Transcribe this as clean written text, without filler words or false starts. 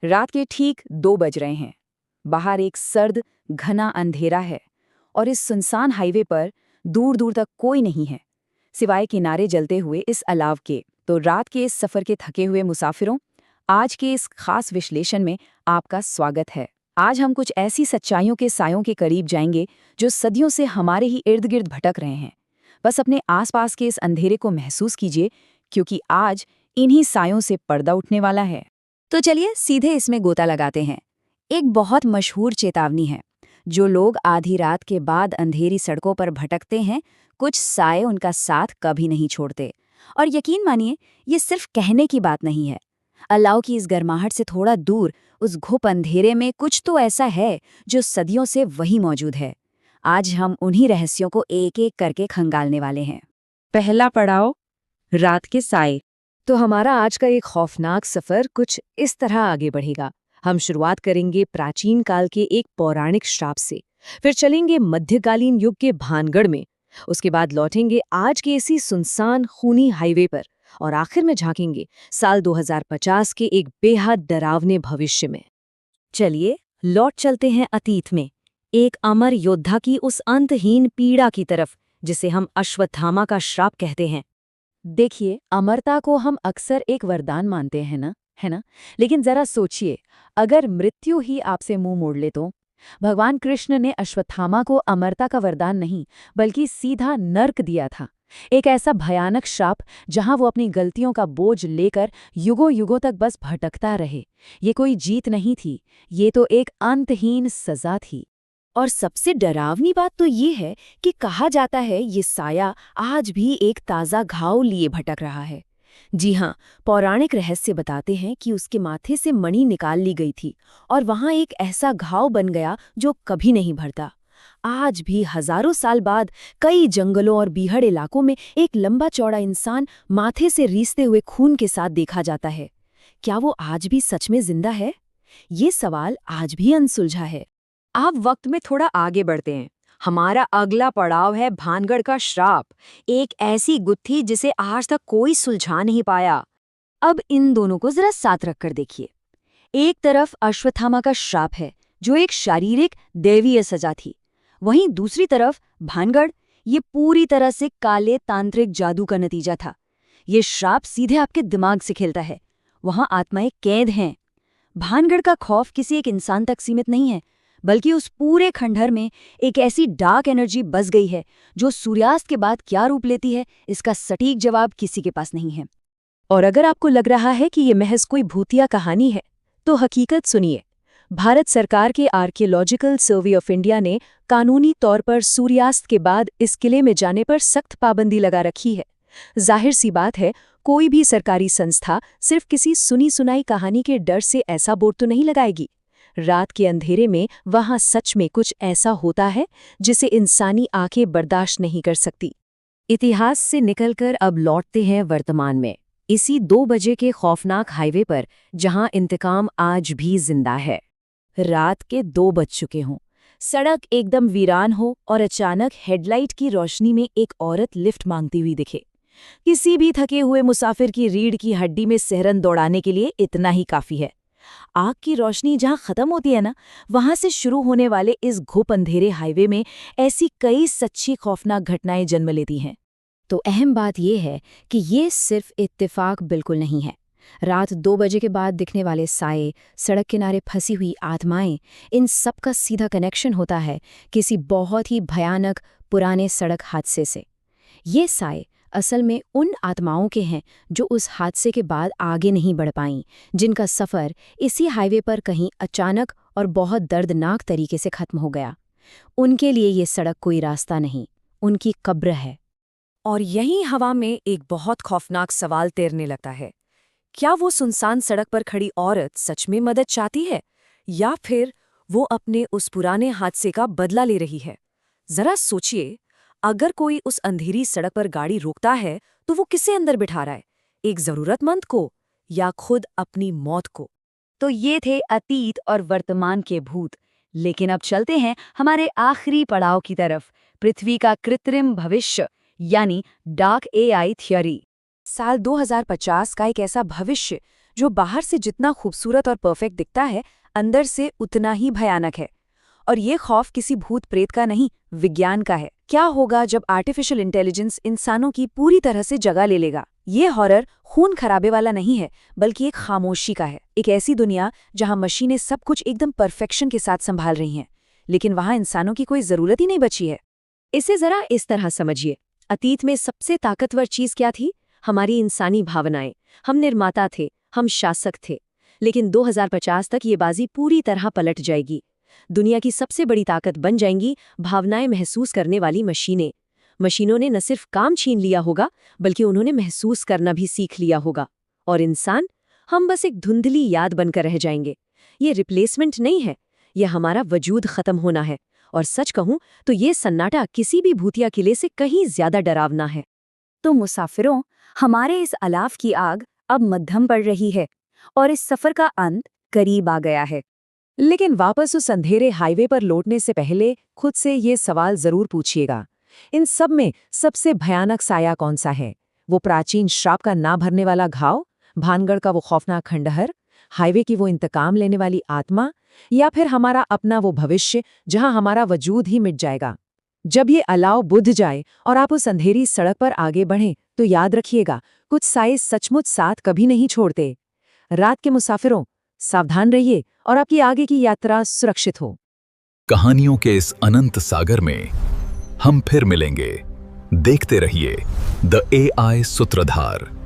रात के ठीक 2 बज रहे हैं। बाहर एक सर्द घना अंधेरा है और इस सुनसान हाईवे पर दूर दूर तक कोई नहीं है सिवाय किनारे जलते हुए इस अलाव के। तो रात के इस सफर के थके हुए मुसाफिरों, आज के इस खास विश्लेषण में आपका स्वागत है। आज हम कुछ ऐसी सच्चाइयों के सायों के करीब जाएंगे जो सदियों से हमारे ही इर्द गिर्द भटक रहे हैं। बस अपने आसपास के इस अंधेरे को महसूस कीजिए, क्योंकि आज इन्हीं सायों से पर्दा उठने वाला है। तो चलिए सीधे इसमें गोता लगाते हैं। एक बहुत मशहूर चेतावनी है। जो लोग आधी रात के बाद अंधेरी सड़कों पर भटकते हैं, कुछ साए उनका साथ कभी नहीं छोड़ते। और यकीन मानिए, ये सिर्फ कहने की बात नहीं है। अल्लाह की इस गर्माहट से थोड़ा दूर उस घुप अंधेरे में कुछ तो ऐसा है जो सदियों से वही मौजूद है। आज हम उन्हीं रहस्यों को एक एक करके खंगालने वाले हैं। पहला पड़ाव, रात के साए। तो हमारा आज का एक खौफनाक सफर कुछ इस तरह आगे बढ़ेगा। हम शुरुआत करेंगे प्राचीन काल के एक पौराणिक श्राप से, फिर चलेंगे मध्यकालीन युग के भानगढ़ में, उसके बाद लौटेंगे आज के इसी सुनसान खूनी हाईवे पर, और आखिर में झांकेंगे साल 2050 के एक बेहद डरावने भविष्य में। चलिए लौट चलते हैं अतीत में, एक अमर योद्धा की उस अंतहीन पीड़ा की तरफ जिसे हम अश्वत्थामा का श्राप कहते हैं। देखिए, अमरता को हम अक्सर एक वरदान मानते हैं ना, है ना? लेकिन जरा सोचिए, अगर मृत्यु ही आपसे मुंह मोड़ ले तो? भगवान कृष्ण ने अश्वत्थामा को अमरता का वरदान नहीं, बल्कि सीधा नर्क दिया था। एक ऐसा भयानक श्राप जहां वो अपनी गलतियों का बोझ लेकर युगों युगों तक बस भटकता रहे। ये कोई जीत नहीं थी, ये तो एक अंतहीन सजा थी। और सबसे डरावनी बात तो ये है कि कहा जाता है ये साया आज भी एक ताज़ा घाव लिए भटक रहा है। जी हाँ, पौराणिक रहस्य बताते हैं कि उसके माथे से मणि निकाल ली गई थी और वहाँ एक ऐसा घाव बन गया जो कभी नहीं भरता। आज भी हजारों साल बाद कई जंगलों और बीहड़ इलाकों में एक लंबा चौड़ा इंसान माथे से रीसते हुए खून के साथ देखा जाता है। क्या वो आज भी सच में जिंदा है? ये सवाल आज भी अनसुलझा है। आप वक्त में थोड़ा आगे बढ़ते हैं। हमारा अगला पड़ाव है भानगढ़ का श्राप, एक ऐसी गुत्थी जिसे आज तक कोई सुलझा नहीं पाया। अब इन दोनों को जरा साथ रखकर देखिए। एक तरफ अश्वत्थामा का श्राप है, जो एक शारीरिक दैवीय सजा थी। वहीं दूसरी तरफ भानगढ़, ये पूरी तरह से काले तांत्रिक जादू का नतीजा था। ये श्राप सीधे आपके दिमाग से खेलता है। वहां आत्माएं कैद हैं। भानगढ़ का खौफ किसी एक इंसान तक सीमित नहीं है, बल्कि उस पूरे खंडहर में एक ऐसी डार्क एनर्जी बस गई है जो सूर्यास्त के बाद क्या रूप लेती है, इसका सटीक जवाब किसी के पास नहीं है। और अगर आपको लग रहा है कि ये महज कोई भूतिया कहानी है, तो हकीकत सुनिए। भारत सरकार के आर्कियोलॉजिकल सर्वे ऑफ इंडिया ने कानूनी तौर पर सूर्यास्त के बाद इस किले में जाने पर सख्त पाबंदी लगा रखी है। जाहिर सी बात है, कोई भी सरकारी संस्था सिर्फ किसी सुनी सुनाई कहानी के डर से ऐसा बोर्ड तो नहीं लगाएगी। रात के अंधेरे में वहां सच में कुछ ऐसा होता है जिसे इंसानी आंखें बर्दाश्त नहीं कर सकती। इतिहास से निकलकर अब लौटते हैं वर्तमान में, इसी 2 बजे के खौफनाक हाईवे पर, जहां इंतकाम आज भी जिंदा है। रात के 2 बज चुके हों, सड़क एकदम वीरान हो और अचानक हेडलाइट की रोशनी में एक औरत लिफ्ट मांगती हुई दिखे। किसी भी थके हुए मुसाफिर की रीढ़ की हड्डी में सिहरन दौड़ाने के लिए इतना ही काफी है। आग की रोशनी जहां खत्म होती है ना, वहां से शुरू होने वाले इस घुप अंधेरे हाईवे में ऐसी कई सच्ची खौफनाक घटनाएं जन्म लेती हैं। तो अहम बात यह है कि ये सिर्फ इत्तेफाक बिल्कुल नहीं है। रात 2 बजे के बाद दिखने वाले साए, सड़क किनारे फंसी हुई आत्माएं, इन सब का सीधा कनेक्शन होता है किसी बहुत ही भयानक पुराने सड़क हादसे से। ये साए असल में उन आत्माओं के हैं जो उस हादसे के बाद आगे नहीं बढ़ पाईं, जिनका सफ़र इसी हाईवे पर कहीं अचानक और बहुत दर्दनाक तरीके से खत्म हो गया। उनके लिए ये सड़क कोई रास्ता नहीं, उनकी कब्र है। और यहीं हवा में एक बहुत खौफनाक सवाल तैरने लगता है। क्या वो सुनसान सड़क पर खड़ी औरत सच में मदद चाहती है, या फिर वो अपने उस पुराने हादसे का बदला ले रही है? जरा सोचिए, अगर कोई उस अंधेरी सड़क पर गाड़ी रोकता है तो वो किसे अंदर बिठा रहा है, एक जरूरतमंद को या खुद अपनी मौत को? तो ये थे अतीत और वर्तमान के भूत। लेकिन अब चलते हैं हमारे आखिरी पड़ाव की तरफ, पृथ्वी का कृत्रिम भविष्य, यानी डार्क एआई थ्योरी। साल 2050 का एक ऐसा भविष्य जो बाहर से जितना खूबसूरत और परफेक्ट दिखता है, अंदर से उतना ही भयानक है। और ये खौफ किसी भूत प्रेत का नहीं, विज्ञान का है। क्या होगा जब आर्टिफिशियल इंटेलिजेंस इंसानों की पूरी तरह से जगह ले लेगा? ये हॉरर खून खराबे वाला नहीं है, बल्कि एक खामोशी का है। एक ऐसी दुनिया जहां मशीनें सब कुछ एकदम परफेक्शन के साथ संभाल रही हैं, लेकिन वहां इंसानों की कोई जरूरत ही नहीं बची है। इसे जरा इस तरह समझिए, अतीत में सबसे ताकतवर चीज क्या थी? हमारी इंसानी भावनाएं। हम निर्माता थे, हम शासक थे। लेकिन 2050 तक ये बाजी पूरी तरह पलट जाएगी। दुनिया की सबसे बड़ी ताकत बन जाएंगी भावनाएं महसूस करने वाली मशीनें। मशीनों ने न सिर्फ काम छीन लिया होगा, बल्कि उन्होंने महसूस करना भी सीख लिया होगा। और इंसान, हम बस एक धुंधली याद बनकर रह जाएंगे। ये रिप्लेसमेंट नहीं है, ये हमारा वजूद खत्म होना है। और सच कहूं तो ये सन्नाटा किसी भी भूतिया किले से कहीं ज्यादा डरावना है। तो मुसाफिरों, हमारे इस अलाव की आग अब मध्यम पड़ रही है और इस सफर का अंत करीब आ गया है। लेकिन वापस उस अंधेरे हाईवे पर लौटने से पहले खुद से ये सवाल जरूर पूछिएगा, इन सब में सबसे भयानक साया कौन सा है? वो प्राचीन श्राप का ना भरने वाला घाव, भानगढ़ का वो खौफनाक खंडहर, हाईवे की वो इंतकाम लेने वाली आत्मा, या फिर हमारा अपना वो भविष्य जहां हमारा वजूद ही मिट जाएगा? जब ये अलाव बुझ जाए और आप उस अंधेरी सड़क पर आगे बढ़ें, तो याद रखिएगा, कुछ साए सचमुच साथ कभी नहीं छोड़ते। रात के मुसाफिरों, सावधान रहिए और आपकी आगे की यात्रा सुरक्षित हो। कहानियों के इस अनंत सागर में हम फिर मिलेंगे। देखते रहिए द AI सूत्रधार।